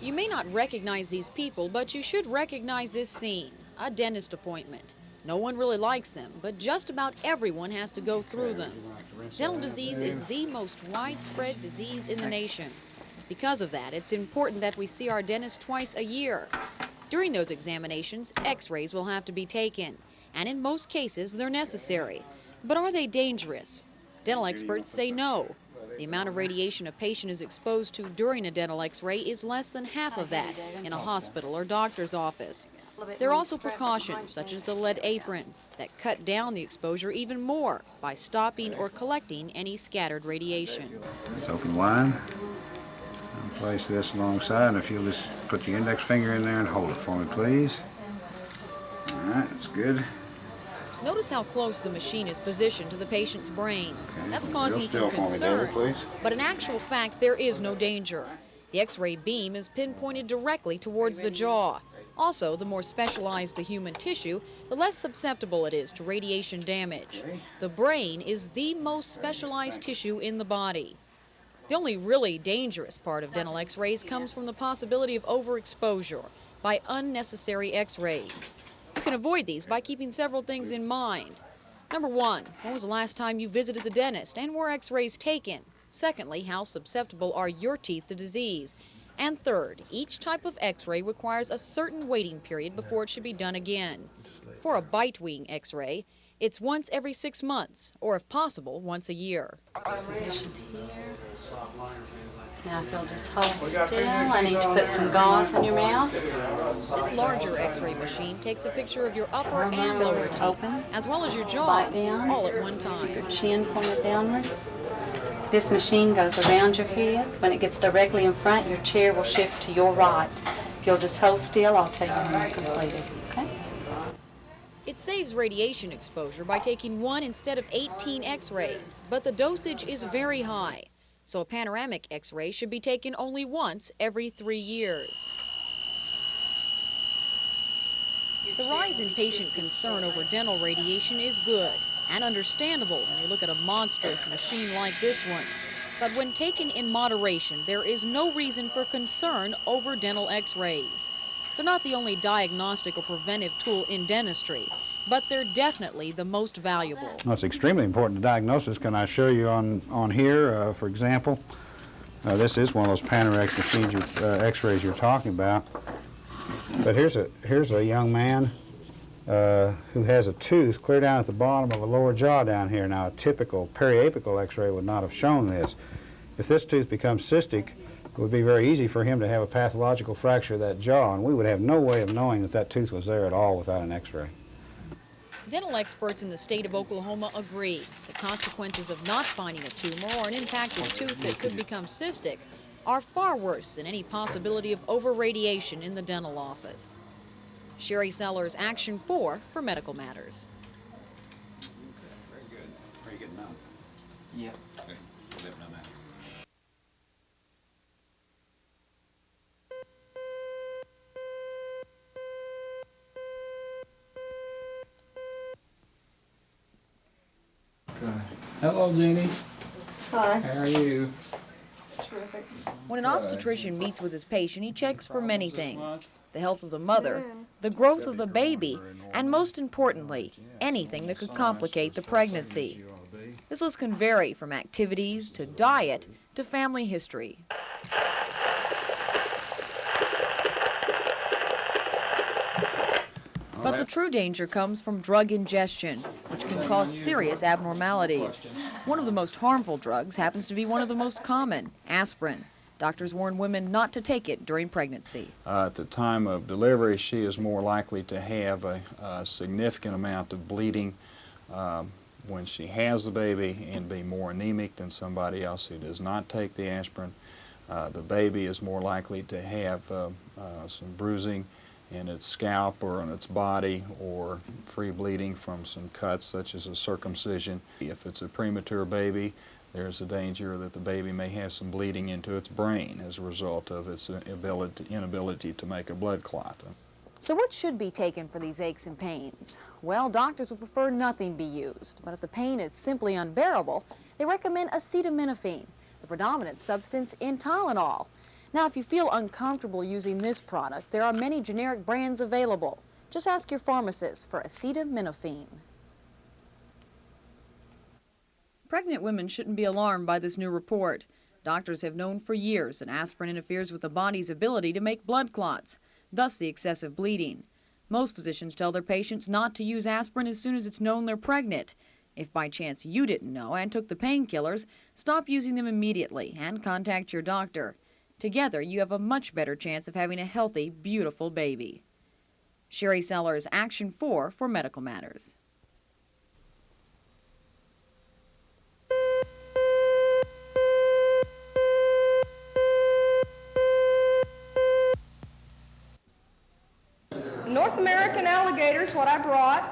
You may not recognize these people, but you should recognize this scene, a dentist appointment. No one really likes them, but just about everyone has to go through them. Dental disease is the most widespread disease in the nation. Because of that, it's important that we see our dentist twice a year. During those examinations, x-rays will have to be taken, and in most cases, they're necessary. But are they dangerous? Dental experts say no. The amount of radiation a patient is exposed to during a dental x-ray is less than half of that in a hospital or doctor's office. There are also precautions, such as the lead apron, that cut down the exposure even more by stopping or collecting any scattered radiation. Let's open wide. I'll place this alongside, and if you'll just put your index finger in there and hold it for me, please. All right, that's good. Notice how close the machine is positioned to the patient's brain. Okay. That's causing some concern, but in actual fact, there is no danger. The x-ray beam is pinpointed directly towards the jaw. Also, the more specialized the human tissue, the less susceptible it is to radiation damage. The brain is the most specialized tissue in the body. The only really dangerous part of dental x-rays comes from the possibility of overexposure by unnecessary x-rays. You can avoid these by keeping several things in mind. Number one, when was the last time you visited the dentist and were x-rays taken? Secondly, how susceptible are your teeth to disease? And third, each type of x-ray requires a certain waiting period before it should be done again. For a bite wing x-ray, it's once every 6 months, or if possible, once a year. Position here. Now if you'll just hold still, I need to put some gauze in your mouth. This larger x-ray machine takes a picture of your upper and lower teeth, open, as well as your jaw, bite down, all at one time. keep your chin pointed downward. This machine goes around your head. When it gets directly in front, your chair will shift to your right. If you'll just hold still, I'll tell you when you're completed. Okay? It saves radiation exposure by taking 1 instead of 18 x-rays, but the dosage is very high. So a panoramic x-ray should be taken only once every 3 years. The rise in patient concern over dental radiation is good and understandable when you look at a monstrous machine like this one. But when taken in moderation, there is no reason for concern over dental x-rays. They're not the only diagnostic or preventive tool in dentistry, but they're definitely the most valuable. Well, it's extremely important to diagnosis. Can I show you on here, for example? This is one of those panoramic machines, x-rays you're talking about. But here's a young man who has a tooth clear down at the bottom of a lower jaw down here. Now, a typical periapical x-ray would not have shown this. If this tooth becomes cystic, it would be very easy for him to have a pathological fracture of that jaw, and we would have no way of knowing that that tooth was there at all without an x-ray. Dental experts in the state of Oklahoma agree the consequences of not finding a tumor or an impacted tooth that could become cystic are far worse than any possibility of over-radiation in the dental office. Sherry Sellers, Action 4 for Medical Matters. Okay, very good. Are you getting numb? Yeah. Okay, a little bit numb now. Hello, Jeannie. Hi. How are you? Terrific. When an obstetrician meets with his patient, he checks for many things: the health of the mother, the growth of the baby, and most importantly, anything that could complicate the pregnancy. This list can vary from activities to diet to family history. But the true danger comes from drug ingestion, which can cause serious abnormalities. One of the most harmful drugs happens to be one of the most common, aspirin. Doctors warn women not to take it during pregnancy. At the time of delivery, she is more likely to have a significant amount of bleeding when she has the baby and be more anemic than somebody else who does not take the aspirin. The baby is more likely to have some bruising in its scalp or on its body, or free bleeding from some cuts such as a circumcision. If it's a premature baby, there's a danger that the baby may have some bleeding into its brain as a result of its inability to make a blood clot. So what should be taken for these aches and pains? Well, doctors would prefer nothing be used, but if the pain is simply unbearable, they recommend acetaminophen, the predominant substance in Tylenol. Now, if you feel uncomfortable using this product, there are many generic brands available. Just ask your pharmacist for acetaminophen. Pregnant women shouldn't be alarmed by this new report. Doctors have known for years that aspirin interferes with the body's ability to make blood clots, thus the excessive bleeding. Most physicians tell their patients not to use aspirin as soon as it's known they're pregnant. If by chance you didn't know and took the painkillers, stop using them immediately and contact your doctor. Together, you have a much better chance of having a healthy, beautiful baby. Sherry Sellers, Action 4 for Medical Matters. North American alligator is what I brought,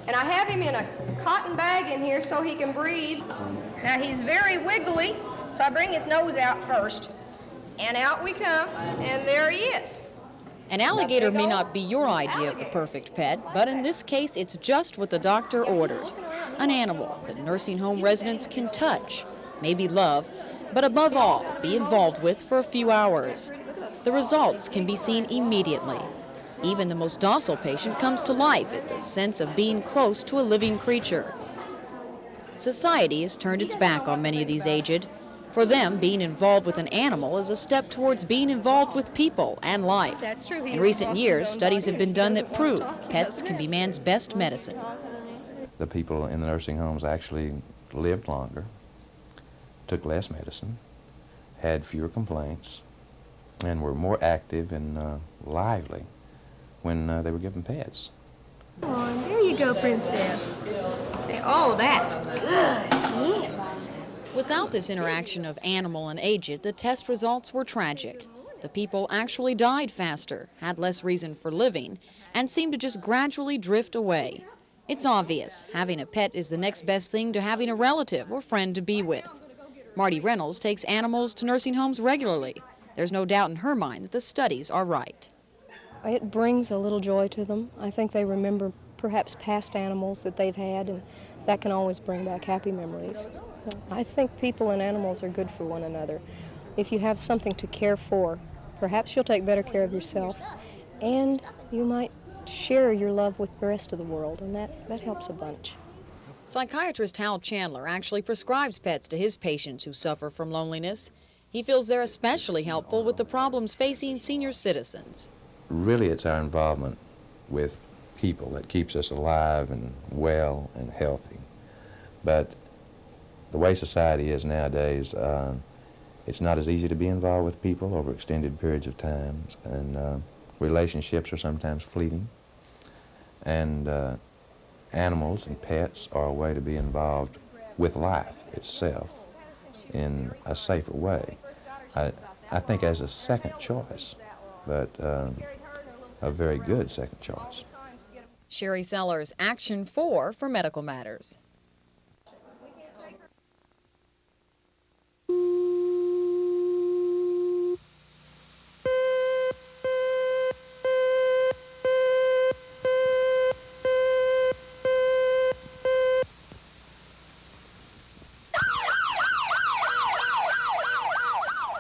and I have him in a cotton bag in here so he can breathe. Now he's very wiggly, so I bring his nose out first, and out we come, and there he is. An alligator may not be your idea of the perfect pet, but in this case it's just what the doctor ordered. An animal that nursing home residents can touch, maybe love, but above all, be involved with for a few hours. The results can be seen immediately. Even the most docile patient comes to life at the sense of being close to a living creature. Society has turned its back on many of these aged. For them, being involved with an animal is a step towards being involved with people and life. That's true. In recent years, studies have been done that prove pets can be man's best medicine. The people in the nursing homes actually lived longer, took less medicine, had fewer complaints, and were more active and lively when they were given pets. Oh, there you go, Princess. Oh, that's good. Yes. Without this interaction of animal and aged, the test results were tragic. The people actually died faster, had less reason for living, and seemed to just gradually drift away. It's obvious, having a pet is the next best thing to having a relative or friend to be with. Marty Reynolds takes animals to nursing homes regularly. There's no doubt in her mind that the studies are right. It brings a little joy to them. I think they remember perhaps past animals that they've had, and that can always bring back happy memories. I think people and animals are good for one another. If you have something to care for, perhaps you'll take better care of yourself, and you might share your love with the rest of the world, and that helps a bunch. Psychiatrist Hal Chandler actually prescribes pets to his patients who suffer from loneliness. He feels they're especially helpful with the problems facing senior citizens. Really, it's our involvement with people that keeps us alive and well and healthy. But the way society is nowadays, it's not as easy to be involved with people over extended periods of time, and relationships are sometimes fleeting. And animals and pets are a way to be involved with life itself in a safer way. I think as a second choice, but a very good second choice. Sherry Sellers, Action 4 for Medical Matters.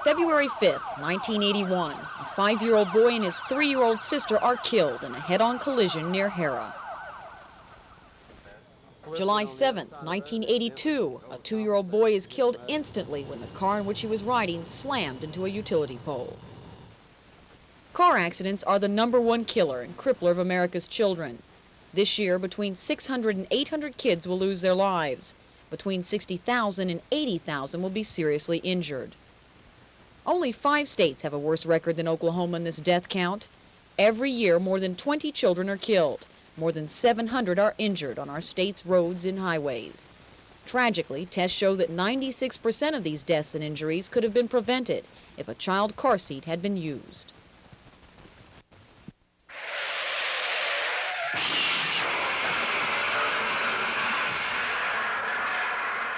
February 5th, 1981, a 5-year-old boy and his 3-year-old sister are killed in a head-on collision near Hera. July 7th, 1982, a 2-year-old boy is killed instantly when the car in which he was riding slammed into a utility pole. Car accidents are the #1 killer and crippler of America's children. This year, between 600 and 800 kids will lose their lives. Between 60,000 and 80,000 will be seriously injured. Only 5 states have a worse record than Oklahoma in this death count. Every year, more than 20 children are killed. More than 700 are injured on our state's roads and highways. Tragically, tests show that 96% of these deaths and injuries could have been prevented if a child car seat had been used.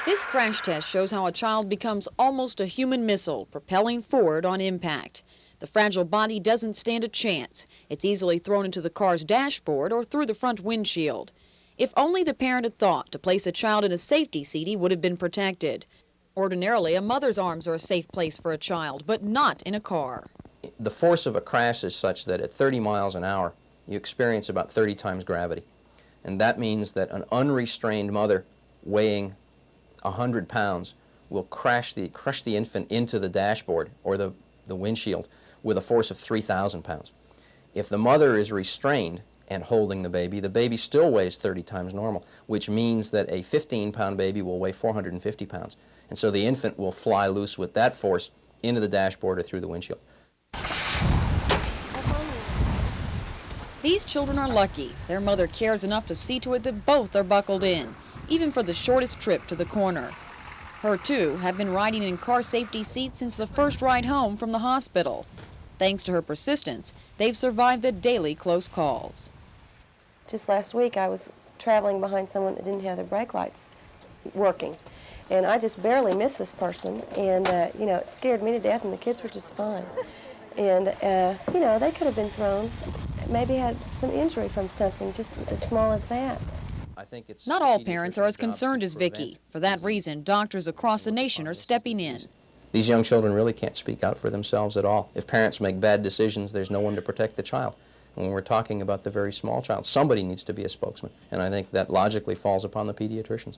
This crash test shows how a child becomes almost a human missile, propelling forward on impact. The fragile body doesn't stand a chance. It's easily thrown into the car's dashboard or through the front windshield. If only the parent had thought to place a child in a safety seat, he would have been protected. Ordinarily, a mother's arms are a safe place for a child, but not in a car. The force of a crash is such that at 30 miles an hour, you experience about 30 times gravity. And that means that an unrestrained mother weighing 100 pounds will crush the infant into the dashboard or the windshield with a force of 3,000 pounds. If the mother is restrained and holding the baby still weighs 30 times normal, which means that a 15-pound baby will weigh 450 pounds. And so the infant will fly loose with that force into the dashboard or through the windshield. These children are lucky. Their mother cares enough to see to it that both are buckled in, even for the shortest trip to the corner. Her two have been riding in car safety seats since the first ride home from the hospital. Thanks to her persistence, they've survived the daily close calls. Just last week I was traveling behind someone that didn't have their brake lights working. And I just barely missed this person, and you know, it scared me to death, and the kids were just fine. And you know, they could have been thrown, maybe had some injury from something just as small as that. Not all parents are as concerned as Vicki. For that reason, doctors across the nation are stepping in. These young children really can't speak out for themselves at all. If parents make bad decisions, there's no one to protect the child. And when we're talking about the very small child, somebody needs to be a spokesman, and I think that logically falls upon the pediatricians.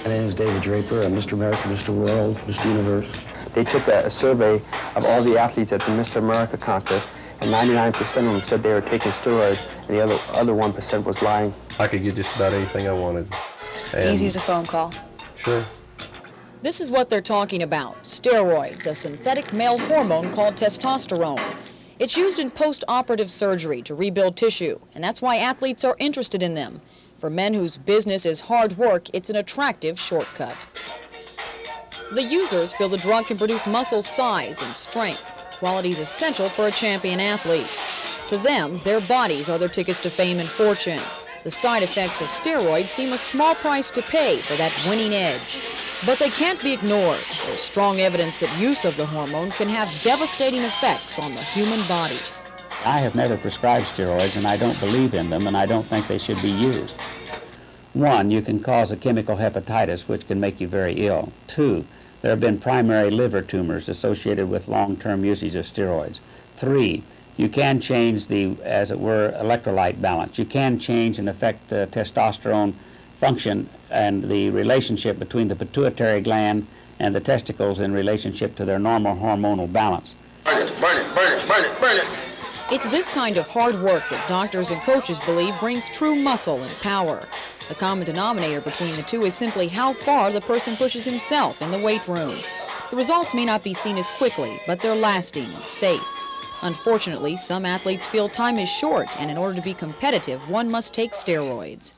My name is David Draper. I'm Mr. America, Mr. World, Mr. Universe. They took a survey of all the athletes at the Mr. America contest, and 99% of them said they were taking steroids, and the other 1% was lying. I could get just about anything I wanted. Easy as a phone call. Sure. This is what they're talking about, steroids, a synthetic male hormone called testosterone. It's used in post-operative surgery to rebuild tissue, and that's why athletes are interested in them. For men whose business is hard work, it's an attractive shortcut. The users feel the drug can produce muscle size and strength, qualities essential for a champion athlete. To them, their bodies are their tickets to fame and fortune. The side effects of steroids seem a small price to pay for that winning edge. But they can't be ignored. There's strong evidence that use of the hormone can have devastating effects on the human body. I have never prescribed steroids, and I don't believe in them, and I don't think they should be used. 1, you can cause a chemical hepatitis, which can make you very ill. 2, there have been primary liver tumors associated with long-term usage of steroids. 3, you can change the, as it were, electrolyte balance. You can change and affect testosterone function and the relationship between the pituitary gland and the testicles in relationship to their normal hormonal balance. Burn it, burn it, burn it, burn it, burn it. It's this kind of hard work that doctors and coaches believe brings true muscle and power. The common denominator between the two is simply how far the person pushes himself in the weight room. The results may not be seen as quickly, but they're lasting and safe. Unfortunately, some athletes feel time is short, and in order to be competitive, one must take steroids.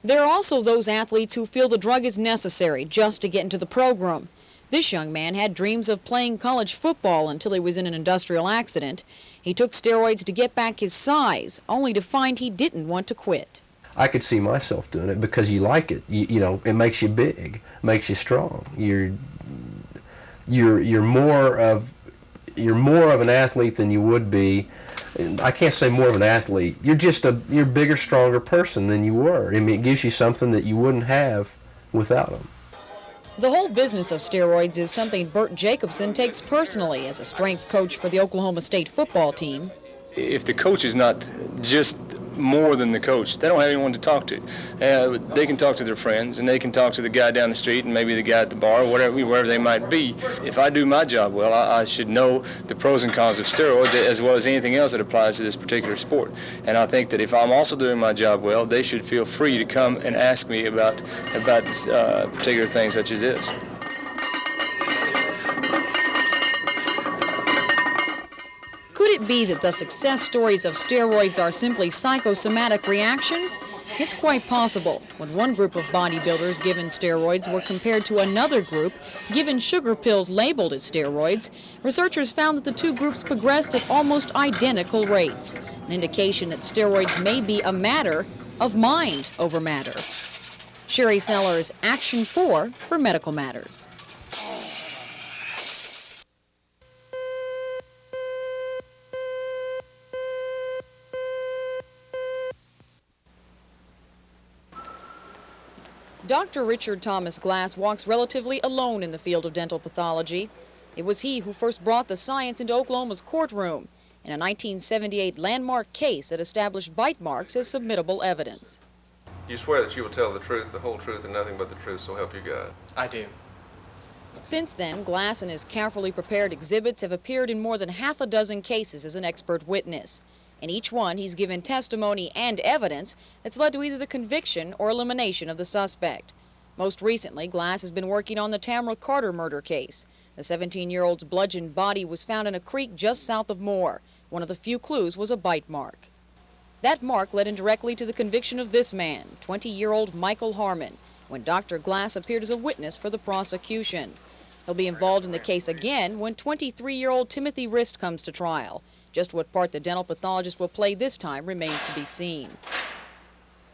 There are also those athletes who feel the drug is necessary just to get into the program. This young man had dreams of playing college football until he was in an industrial accident. He took steroids to get back his size, only to find he didn't want to quit. I could see myself doing it because you like it. You know, it makes you big, makes you strong. You're more of an athlete than you would be. I can't say more of an athlete. You're a bigger, stronger person than you were. I mean, it gives you something that you wouldn't have without them. The whole business of steroids is something Bert Jacobson takes personally as a strength coach for the Oklahoma State football team. If the coach is not just more than the coach, they don't have anyone to talk to. They can talk to their friends, and they can talk to the guy down the street and maybe the guy at the bar, wherever they might be. If I do my job well, I should know the pros and cons of steroids as well as anything else that applies to this particular sport. And I think that if I'm also doing my job well, they should feel free to come and ask me about particular things such as this. Could it it be that the success stories of steroids are simply psychosomatic reactions? It's quite possible. When one group of bodybuilders given steroids were compared to another group given sugar pills labeled as steroids, researchers found that the two groups progressed at almost identical rates, an indication that steroids may be a matter of mind over matter. Sherry Sellers, Action 4 for Medical Matters. Dr. Richard Thomas Glass walks relatively alone in the field of dental pathology. It was he who first brought the science into Oklahoma's courtroom in a 1978 landmark case that established bite marks as submittable evidence. You swear that you will tell the truth, the whole truth, and nothing but the truth, so help you God. I do. Since then, Glass and his carefully prepared exhibits have appeared in more than half a dozen cases as an expert witness. In each one, he's given testimony and evidence that's led to either the conviction or elimination of the suspect. Most recently, Glass has been working on the Tamara Carter murder case. The 17-year-old's bludgeoned body was found in a creek just south of Moore. One of the few clues was a bite mark. That mark led indirectly to the conviction of this man, 20-year-old Michael Harmon, when Dr. Glass appeared as a witness for the prosecution. He'll be involved in the case again when 23-year-old Timothy Rist comes to trial. Just what part the dental pathologist will play this time remains to be seen.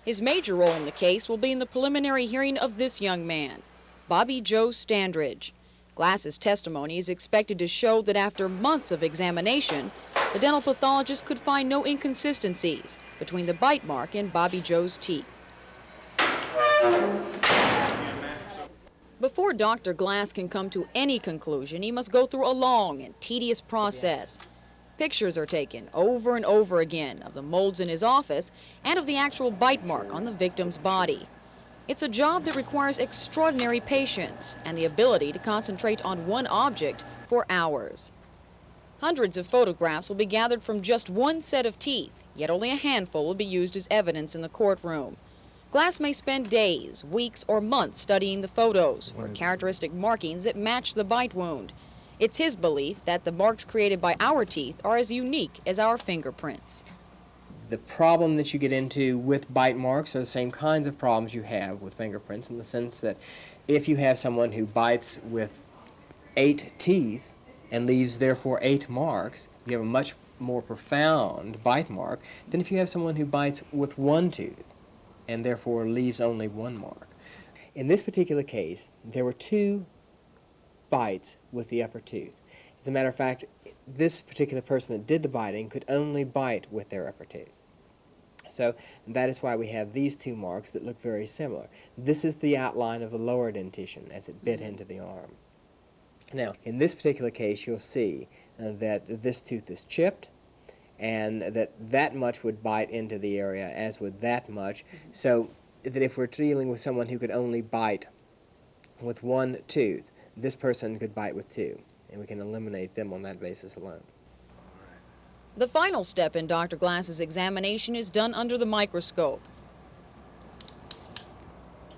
His major role in the case will be in the preliminary hearing of this young man, Bobby Joe Standridge. Glass's testimony is expected to show that after months of examination, the dental pathologist could find no inconsistencies between the bite mark in Bobby Joe's teeth. Before Dr. Glass can come to any conclusion, he must go through a long and tedious process. Pictures are taken over and over again of the molds in his office and of the actual bite mark on the victim's body. It's a job that requires extraordinary patience and the ability to concentrate on one object for hours. Hundreds of photographs will be gathered from just one set of teeth, yet only a handful will be used as evidence in the courtroom. Glass may spend days, weeks, or months studying the photos for characteristic markings that match the bite wound. It's his belief that the marks created by our teeth are as unique as our fingerprints. The problem that you get into with bite marks are the same kinds of problems you have with fingerprints, in the sense that if you have someone who bites with 8 teeth and leaves therefore 8 marks, you have a much more profound bite mark than if you have someone who bites with 1 tooth and therefore leaves only 1 mark. In this particular case, there were 2 bites with the upper tooth. As a matter of fact, this particular person that did the biting could only bite with their upper tooth. So that is why we have these 2 marks that look very similar. This is the outline of the lower dentition as it bit into the arm. Now, in this particular case, you'll see that this tooth is chipped, and that much would bite into the area, as would that much, so that if we're dealing with someone who could only bite with 1 tooth, this person could bite with 2, and we can eliminate them on that basis alone. The final step in Dr. Glass's examination is done under the microscope.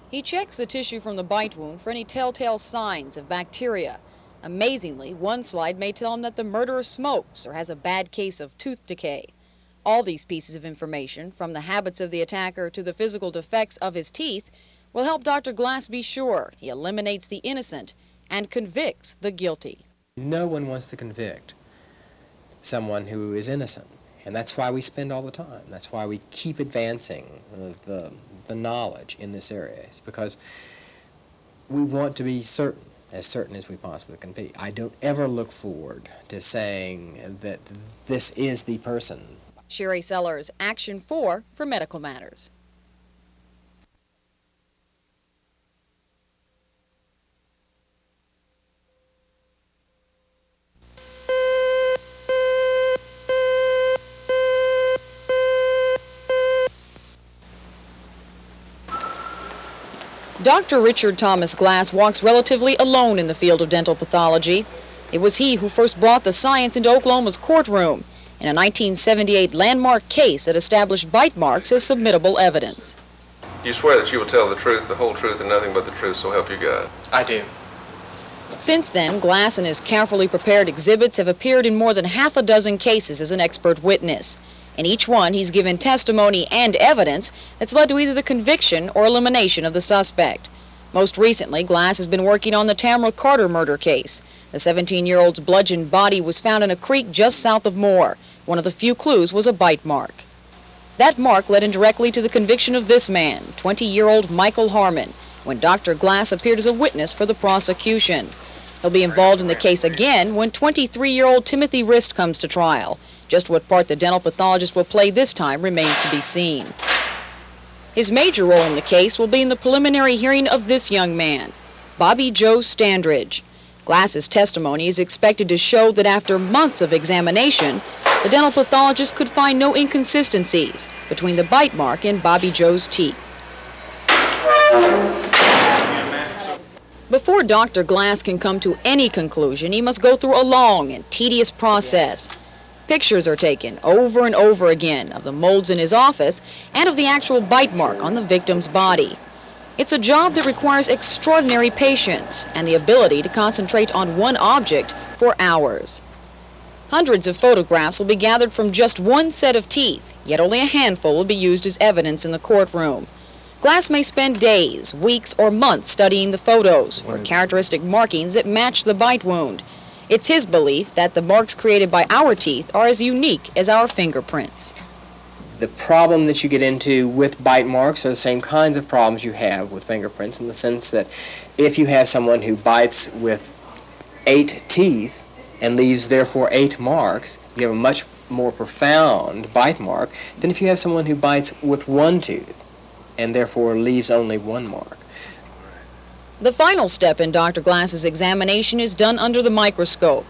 He checks the tissue from the bite wound for any telltale signs of bacteria. Amazingly, one slide may tell him that the murderer smokes or has a bad case of tooth decay. All these pieces of information, from the habits of the attacker to the physical defects of his teeth, will help Dr. Glass be sure he eliminates the innocent and convicts the guilty. No one wants to convict someone who is innocent, and that's why we spend all the time. That's why we keep advancing the knowledge in this area. It's because we want to be certain as we possibly can be. I don't ever look forward to saying that this is the person. Sherry Sellers, Action 4 for Medical Matters. Dr. Richard Thomas Glass walks relatively alone in the field of dental pathology. It was he who first brought the science into Oklahoma's courtroom in a 1978 landmark case that established bite marks as submittable evidence. You swear that you will tell the truth, the whole truth, and nothing but the truth, so help you God. I do. Since then, Glass and his carefully prepared exhibits have appeared in more than half a dozen cases as an expert witness. In each one, he's given testimony and evidence that's led to either the conviction or elimination of the suspect. Most recently, Glass has been working on the Tamara Carter murder case. The 17-year-old's bludgeoned body was found in a creek just south of Moore. One of the few clues was a bite mark. That mark led indirectly to the conviction of this man, 20-year-old Michael Harmon, when Dr. Glass appeared as a witness for the prosecution. He'll be involved in the case again when 23-year-old Timothy Rist comes to trial. Just what part the dental pathologist will play this time remains to be seen. His major role in the case will be in the preliminary hearing of this young man, Bobby Joe Standridge. Glass's testimony is expected to show that after months of examination, the dental pathologist could find no inconsistencies between the bite mark in Bobby Joe's teeth. Before Dr. Glass can come to any conclusion, he must go through a long and tedious process. Pictures are taken over and over again of the molds in his office and of the actual bite mark on the victim's body. It's a job that requires extraordinary patience and the ability to concentrate on one object for hours. Hundreds of photographs will be gathered from just one set of teeth, yet only a handful will be used as evidence in the courtroom. Glass may spend days, weeks, or months studying the photos for characteristic markings that match the bite wound. It's his belief that the marks created by our teeth are as unique as our fingerprints. The problem that you get into with bite marks are the same kinds of problems you have with fingerprints, in the sense that if you have someone who bites with 8 teeth and leaves therefore 8 marks, you have a much more profound bite mark than if you have someone who bites with 1 tooth and therefore leaves only 1 mark. The final step in Dr. Glass's examination is done under the microscope.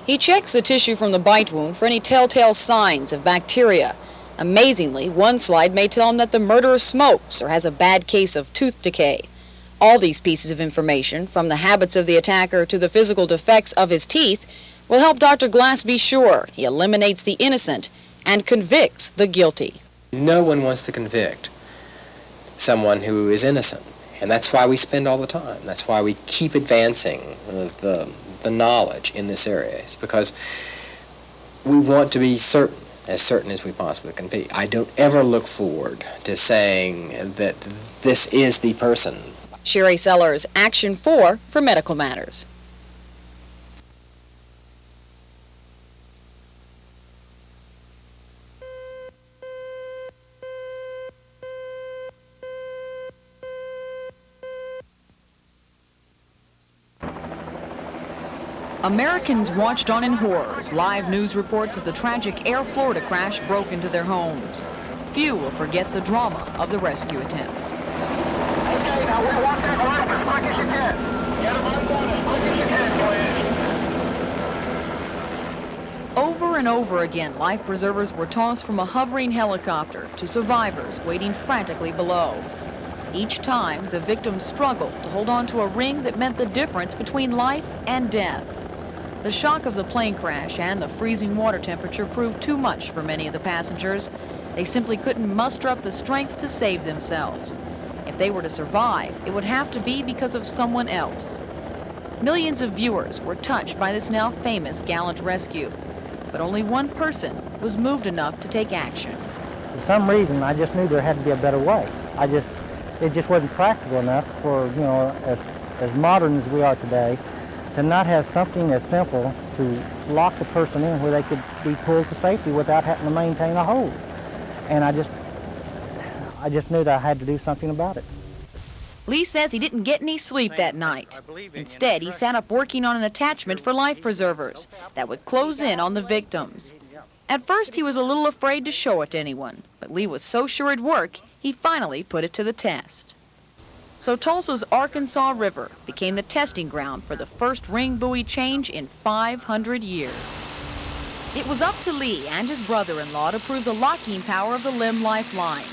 He checks the tissue from the bite wound for any telltale signs of bacteria. Amazingly, one slide may tell him that the murderer smokes or has a bad case of tooth decay. All these pieces of information, from the habits of the attacker to the physical defects of his teeth, will help Dr. Glass be sure he eliminates the innocent and convicts the guilty. No one wants to convict someone who is innocent, and that's why we spend all the time. That's why we keep advancing the knowledge in this area. It's because we want to be certain as we possibly can be. I don't ever look forward to saying that this is the person. Sherry Sellers, Action 4 for Medical Matters. Americans watched on in horror as live news reports of the tragic Air Florida crash broke into their homes. Few will forget the drama of the rescue attempts. Okay, now we'll walk that line as quick as you can. Get them undone as quick as you can, please. Over and over again, life preservers were tossed from a hovering helicopter to survivors waiting frantically below. Each time, the victims struggled to hold on to a ring that meant the difference between life and death. The shock of the plane crash and the freezing water temperature proved too much for many of the passengers. They simply couldn't muster up the strength to save themselves. If they were to survive, it would have to be because of someone else. Millions of viewers were touched by this now famous gallant rescue, but only one person was moved enough to take action. For some reason, I just knew there had to be a better way. It just wasn't practical enough for, as modern as we are today, to not have something as simple to lock the person in where they could be pulled to safety without having to maintain a hold. And I just knew that I had to do something about it. Lee says he didn't get any sleep that night. Instead, he sat up working on an attachment for life preservers that would close in on the victims. At first, he was a little afraid to show it to anyone, but Lee was so sure it'd work, he finally put it to the test. So Tulsa's Arkansas River became the testing ground for the first ring buoy change in 500 years. It was up to Lee and his brother-in-law to prove the locking power of the limb lifeline.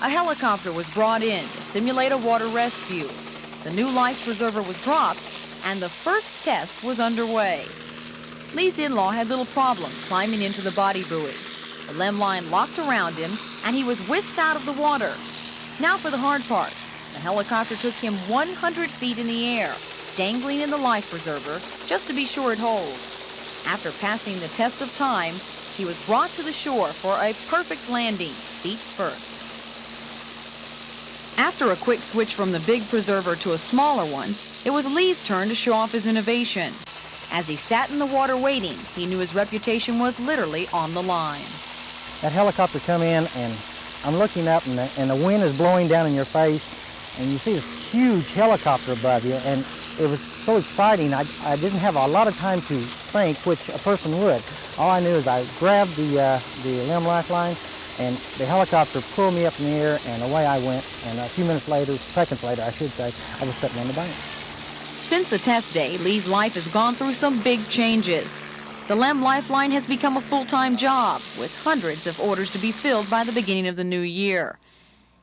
A helicopter was brought in to simulate a water rescue. The new life preserver was dropped, and the first test was underway. Lee's in-law had little problem climbing into the body buoy. The limb line locked around him, and he was whisked out of the water. Now for the hard part. The helicopter took him 100 feet in the air, dangling in the life preserver just to be sure it holds. After passing the test of time, he was brought to the shore for a perfect landing, feet first. After a quick switch from the big preserver to a smaller one, it was Lee's turn to show off his innovation. As he sat in the water waiting, he knew his reputation was literally on the line. That helicopter come in, and I'm looking up, and the wind is blowing down in your face, and you see this huge helicopter above you, and it was so exciting. I didn't have a lot of time to think, which a person would. All I knew is I grabbed the limb lifeline, and the helicopter pulled me up in the air, and away I went. And a few minutes later, seconds later, I should say, I was sitting on the bank. Since the test day, Lee's life has gone through some big changes. The LEM Lifeline has become a full-time job, with hundreds of orders to be filled by the beginning of the new year.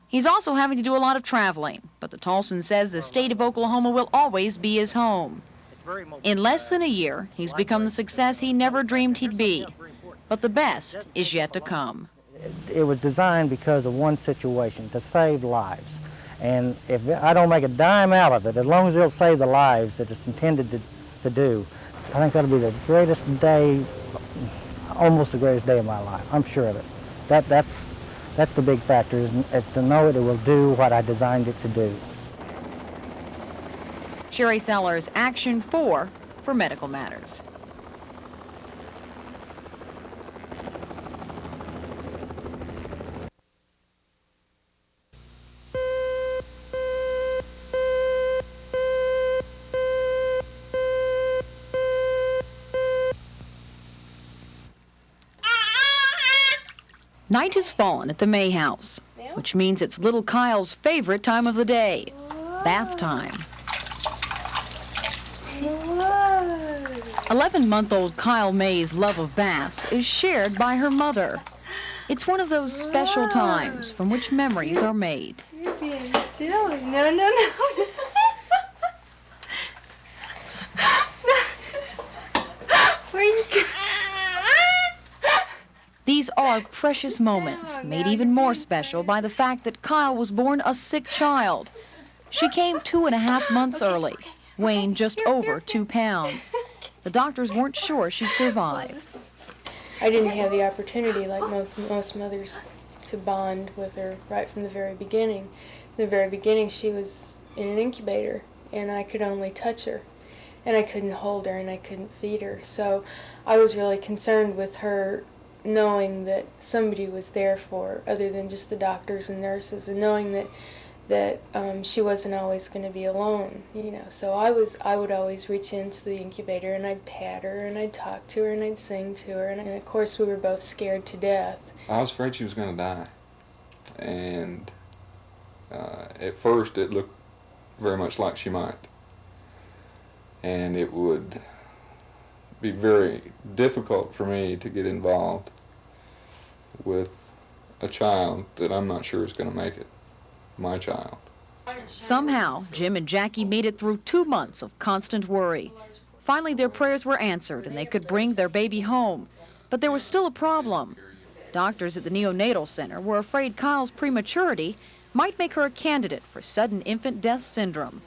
He's also having to do a lot of traveling, but the Tolson says the state of Oklahoma will always be his home. In less than a year, he's become the success he never dreamed he'd be. But the best is yet to come. It was designed because of one situation, to save lives. And if I don't make a dime out of it, as long as it'll save the lives that it's intended to do, I think that'll be the greatest day, almost the greatest day of my life. I'm sure of it. That's the big factor, is to know it will do what I designed it to do. Sherry Sellers, Action 4 for Medical Matters. Night has fallen at the May house, which means it's little Kyle's favorite time of the day, bath time. 11-month-old Kyle May's love of baths is shared by her mother. It's one of those special times from which memories are made. You're being silly. No. Where you go? These are precious moments, made even more special by the fact that Kyle was born a sick child. She came 2.5 months early, weighing just over 2 pounds. The doctors weren't sure she'd survive. I didn't have the opportunity, like most mothers, to bond with her right from the very beginning. From the very beginning, she was in an incubator, and I could only touch her, and I couldn't hold her, and I couldn't feed her. So I was really concerned with her, knowing that somebody was there for her, other than just the doctors and nurses, and knowing that she wasn't always going to be alone, you know. So I would always reach into the incubator, and I'd pat her, and I'd talk to her, and I'd sing to her, and of course we were both scared to death. I was afraid she was going to die, and at first it looked very much like she might, and it would be very difficult for me to get involved with a child that I'm not sure is going to make it, my child. Somehow, Jim and Jackie made it through 2 months of constant worry. Finally, their prayers were answered and they could bring their baby home. But there was still a problem. Doctors at the neonatal center were afraid Kyle's prematurity might make her a candidate for sudden infant death syndrome.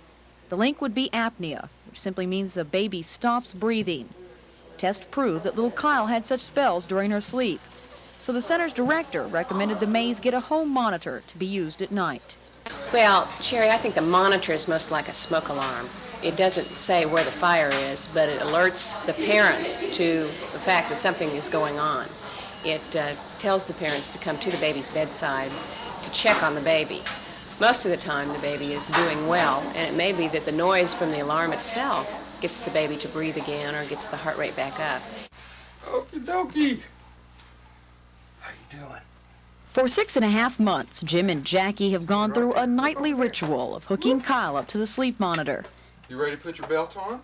The link would be apnea, which simply means the baby stops breathing. Tests proved that little Kyle had such spells during her sleep. So the center's director recommended the Mays get a home monitor to be used at night. Well, Sherry, I think the monitor is most like a smoke alarm. It doesn't say where the fire is, but it alerts the parents to the fact that something is going on. It tells the parents to come to the baby's bedside to check on the baby. Most of the time the baby is doing well, and it may be that the noise from the alarm itself gets the baby to breathe again or gets the heart rate back up. Okie dokie. How you doing? For 6.5 months, Jim and Jackie have gone through a nightly ritual of hooking Kyle up to the sleep monitor. You ready to put your belt on?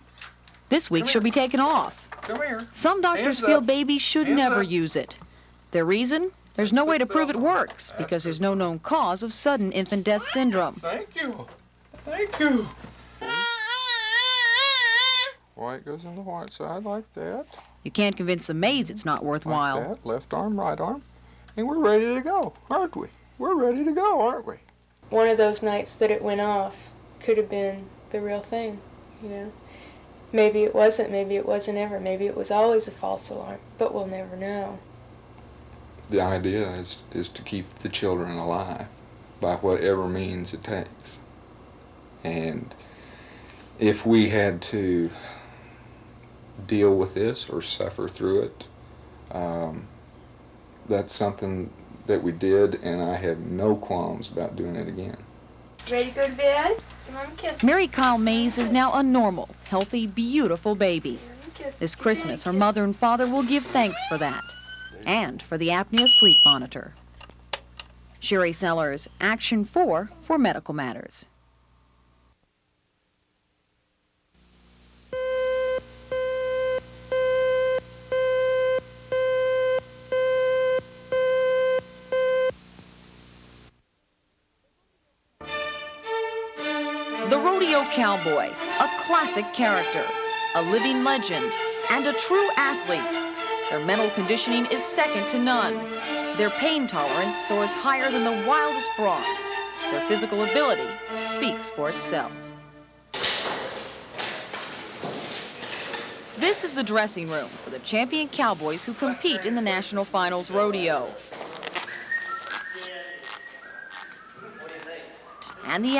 This week she'll be taken off. Come here. Some doctors feel babies should never use it. Their reason? There's no way to prove it works because there's no known cause of sudden infant death syndrome. Thank you. Thank you. White goes on the white side like that. You can't convince the Mays it's not worthwhile. Like that. Left arm, right arm. And we're ready to go, aren't we? We're ready to go, aren't we? One of those nights that it went off could have been the real thing, you know. Maybe it wasn't ever, maybe it was always a false alarm, but we'll never know. The idea is to keep the children alive by whatever means it takes. And if we had to deal with this or suffer through it, that's something that we did, and I have no qualms about doing it again. Ready to go to bed? Come on, kiss. Mary Kyle Mays is now a normal, healthy, beautiful baby. This Christmas, her mother and father will give thanks for that, and for the apnea sleep monitor. Sherry Sellers, Action 4 for Medical Matters. The Rodeo Cowboy, a classic character, a living legend, and a true athlete. Their mental conditioning is second to none. Their pain tolerance soars higher than the wildest broth. Their physical ability speaks for itself. This is the dressing room for the champion cowboys who compete in the National Finals Rodeo. And the